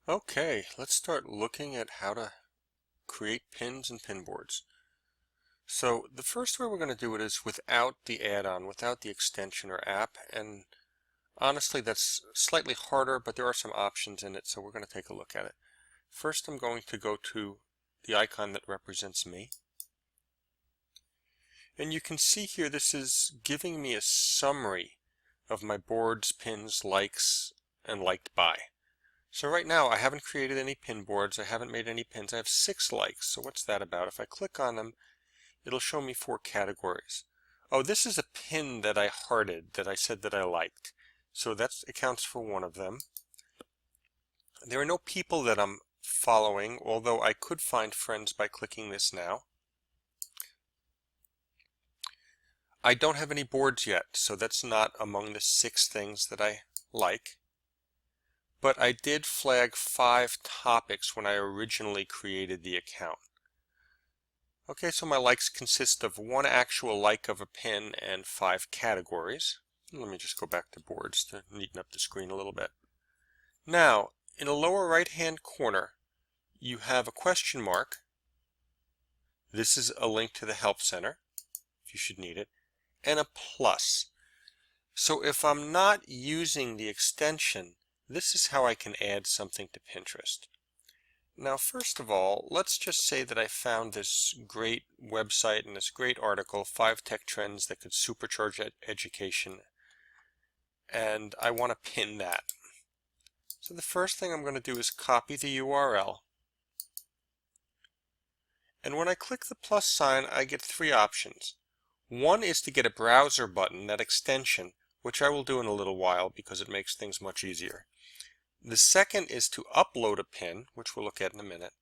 Okay, let's start looking at how to create pins and pinboards. So the first way we're going to do it is without the add-on, without the extension or app, and honestly that's slightly harder, but there are some options in it, so we're going to take a look at it. First I'm going to go to the icon that represents me. And you can see here this is giving me a summary of my boards, pins, likes, and liked by. So right now I haven't created any pin boards, I haven't made any pins, I have 6 likes. So what's that about? If I click on them, it'll show me 4 categories. Oh, this is a pin that I hearted, that I said that I liked. So that accounts for one of them. There are no people that I'm following, although I could find friends by clicking this now. I don't have any boards yet, so that's not among the 6 things that I like. But I did flag 5 topics when I originally created the account. Okay, so my likes consist of 1 actual like of a pin and 5 categories. Let me just go back to boards to neaten up the screen a little bit. Now, in the lower right-hand corner, you have a question mark. This is a link to the Help Center, if you should need it, and a plus. So if I'm not using the extension, this is how I can add something to Pinterest. Now, first of all, let's just say that I found this great website and this great article, 5 tech trends that could supercharge education, and I want to pin that. So the first thing I'm going to do is copy the URL. And when I click the plus sign, I get 3 options. One is to get a browser button, that extension, which I will do in a little while because it makes things much easier. The second is to upload a pin, which we'll look at in a minute.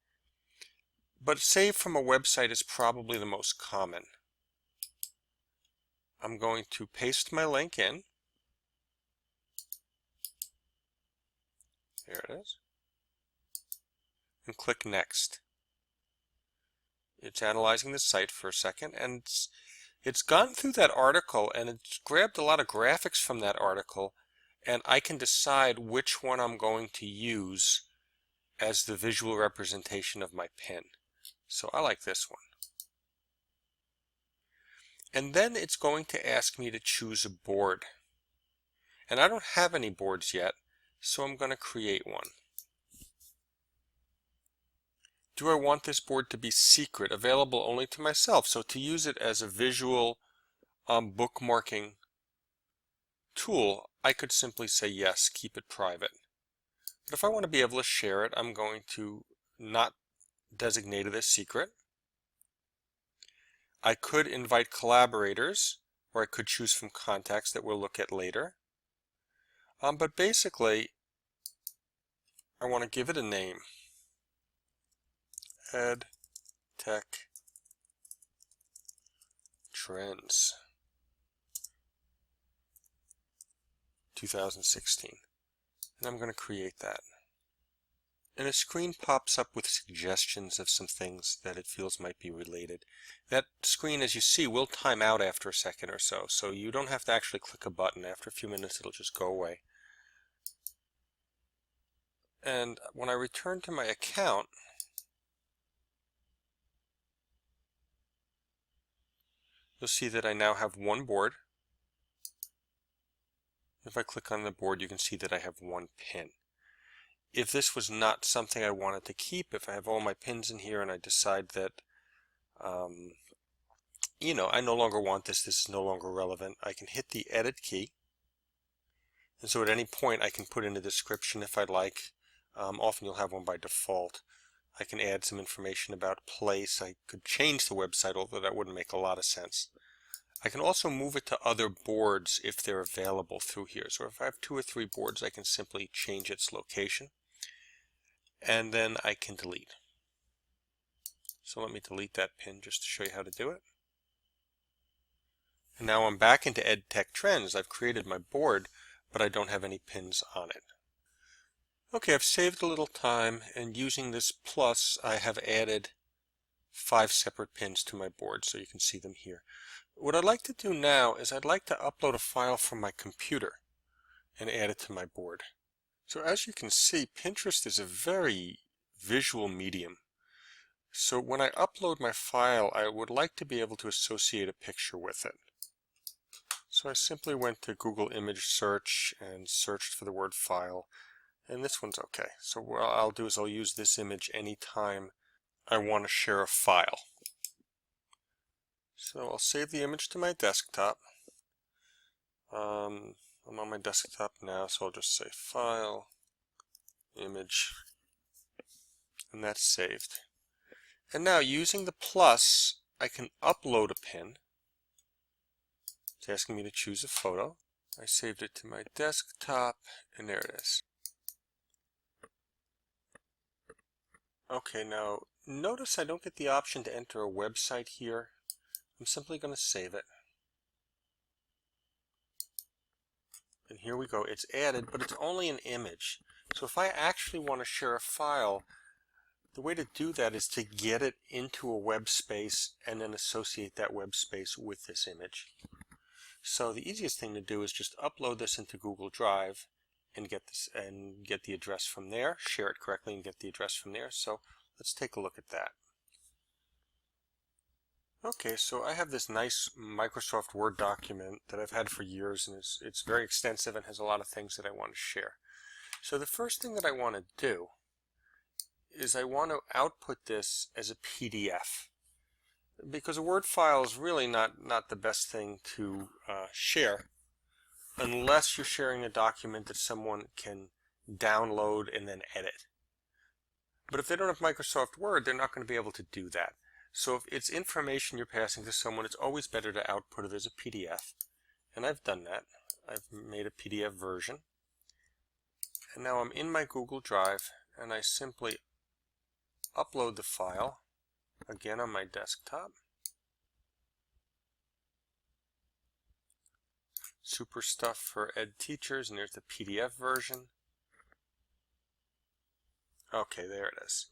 But save from a website is probably the most common. I'm going to paste my link in. There it is. And click Next. It's analyzing the site for a second, and it's gone through that article and it's grabbed a lot of graphics from that article, and I can decide which one I'm going to use as the visual representation of my pin. So I like this one. And then it's going to ask me to choose a board. And I don't have any boards yet, so I'm going to create one. Do I want this board to be secret, available only to myself? So to use it as a visual bookmarking tool, I could simply say yes, keep it private. But if I want to be able to share it, I'm going to not designate it as secret. I could invite collaborators, or I could choose from contacts that we'll look at later. But basically, I want to give it a name. Ed Tech Trends 2016. And I'm going to create that. And a screen pops up with suggestions of some things that it feels might be related. That screen, as you see, will time out after a second or so, so you don't have to actually click a button. After a few minutes, it'll just go away. And when I return to my account, you'll see that I now have 1 board. If I click on the board, you can see that I have 1 pin. If this was not something I wanted to keep, if I have all my pins in here and I decide that, I no longer want this is no longer relevant, I can hit the edit key. And so at any point I can put in a description if I'd like. Often you'll have one by default. I can add some information about place. I could change the website, although that wouldn't make a lot of sense. I can also move it to other boards if they're available through here. So if I have 2 or 3 boards, I can simply change its location. And then I can delete. So let me delete that pin just to show you how to do it. And now I'm back into EdTech Trends. I've created my board, but I don't have any pins on it. Okay, I've saved a little time, and using this plus, I have added 5 separate pins to my board, so you can see them here. What I'd like to do now is I'd like to upload a file from my computer and add it to my board. So as you can see, Pinterest is a very visual medium. So when I upload my file, I would like to be able to associate a picture with it. So I simply went to Google image search and searched for the word file, and this one's okay. So what I'll do is I'll use this image anytime I want to share a file. So I'll save the image to my desktop. I'm on my desktop now, so I'll just say File, Image, and that's saved. And now using the plus, I can upload a pin. It's asking me to choose a photo. I saved it to my desktop, and there it is. Okay, now notice I don't get the option to enter a website here. I'm simply going to save it. And here we go. It's added, but it's only an image. So if I actually want to share a file, the way to do that is to get it into a web space and then associate that web space with this image. So the easiest thing to do is just upload this into Google Drive and get the address from there, share it correctly and get the address from there. So let's take a look at that. Okay, so I have this nice Microsoft Word document that I've had for years, and it's very extensive and has a lot of things that I want to share. So the first thing that I want to do is I want to output this as a PDF, because a Word file is really not the best thing to share unless you're sharing a document that someone can download and then edit. But if they don't have Microsoft Word, they're not going to be able to do that. So if it's information you're passing to someone, it's always better to output it as a PDF. And I've done that. I've made a PDF version. And now I'm in my Google Drive, and I simply upload the file, again on my desktop. Super stuff for ed teachers, and there's the PDF version. Okay, there it is.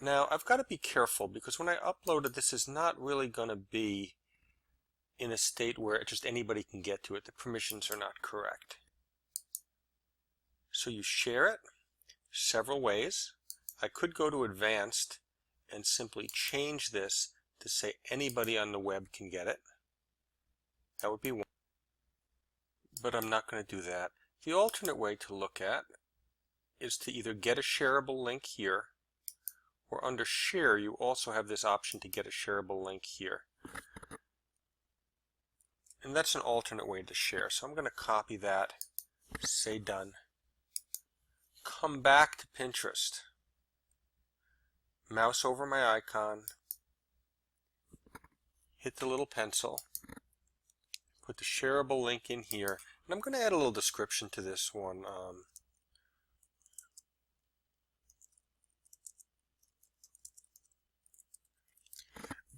Now I've got to be careful, because when I upload it, this is not really going to be in a state where just anybody can get to it. The permissions are not correct. So you share it several ways. I could go to advanced and simply change this to say anybody on the web can get it. That would be one. But I'm not going to do that. The alternate way to look at is to either get a shareable link here, or under share you also have this option to get a shareable link here. And that's an alternate way to share. So I'm going to copy that, say done, come back to Pinterest, mouse over my icon, hit the little pencil, put the shareable link in here, and I'm going to add a little description to this one.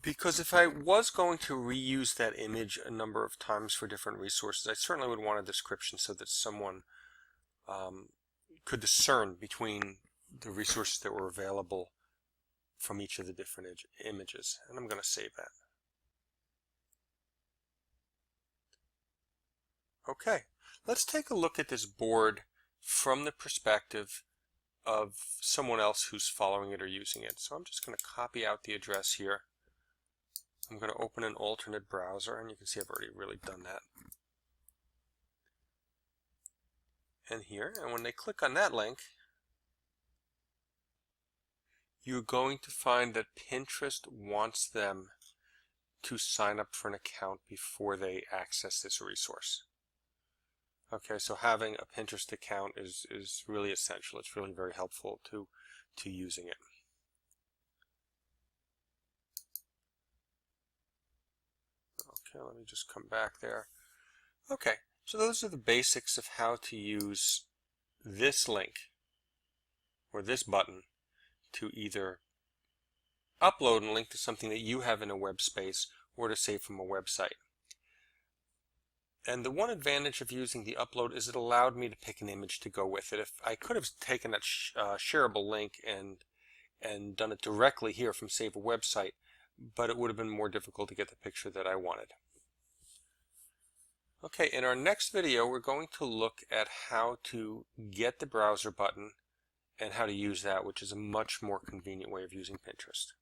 Because if I was going to reuse that image a number of times for different resources, I certainly would want a description so that someone could discern between the resources that were available from each of the different images. And I'm going to save that. Okay, let's take a look at this board from the perspective of someone else who's following it or using it. So I'm just going to copy out the address here. I'm going to open an alternate browser, and you can see I've already really done that. And here, and when they click on that link, you're going to find that Pinterest wants them to sign up for an account before they access this resource. Okay, so having a Pinterest account is really essential. It's really very helpful to using it. Okay, let me just come back there. Okay, so those are the basics of how to use this link or this button to either upload and link to something that you have in a web space or to save from a website. And the one advantage of using the upload is it allowed me to pick an image to go with it. If I could have taken that shareable link and done it directly here from Save a Website, but it would have been more difficult to get the picture that I wanted. Okay, in our next video, we're going to look at how to get the browser button and how to use that, which is a much more convenient way of using Pinterest.